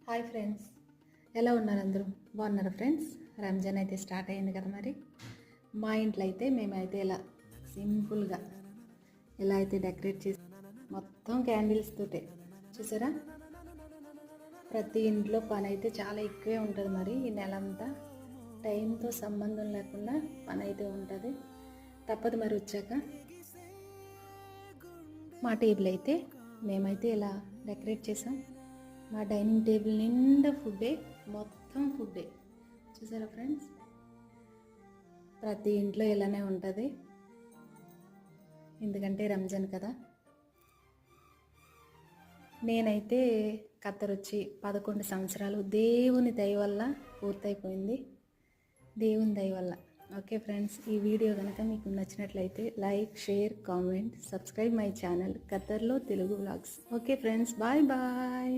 Hi friends, ఎలా ఉన్నారు అందరూ? బాగున్నారా ఫ్రెండ్స్? రంజాన్ అయితే స్టార్ట్ అయింది కదా. మరి మా ఇంట్లో అయితే మేమైతే ఇలా సింపుల్గా ఎలా అయితే డెకరేట్ చేసి మొత్తం క్యాండిల్స్ తోటే చూసారా. ప్రతి ఇంట్లో పని అయితే చాలా ఎక్కువే ఉంటుంది. మరి ఈ నెలంతా టైంతో సంబంధం లేకుండా పని అయితే ఉంటుంది, తప్పదు. మరి వచ్చాక మా టేబుల్ అయితే మేమైతే ఇలా డెకరేట్ చేసాం. మా డైనింగ్ టేబుల్ నిండా ఫుడ్డే, మొత్తం ఫుడ్డే. చూసారా ఫ్రెండ్స్, ప్రతి ఇంట్లో ఇలానే ఉంటుంది, ఎందుకంటే రంజాన్ కదా. నేనైతే ఖత్తర్ వచ్చి 11 సంవత్సరాలు దేవుని దయ వల్ల పూర్తయిపోయింది, దేవుని దయ వల్ల. ఓకే ఫ్రెండ్స్, ఈ వీడియో కనుక మీకు నచ్చినట్లయితే like, share, comment, subscribe my channel ఖత్తర్లో Telugu vlogs. Okay friends, bye bye.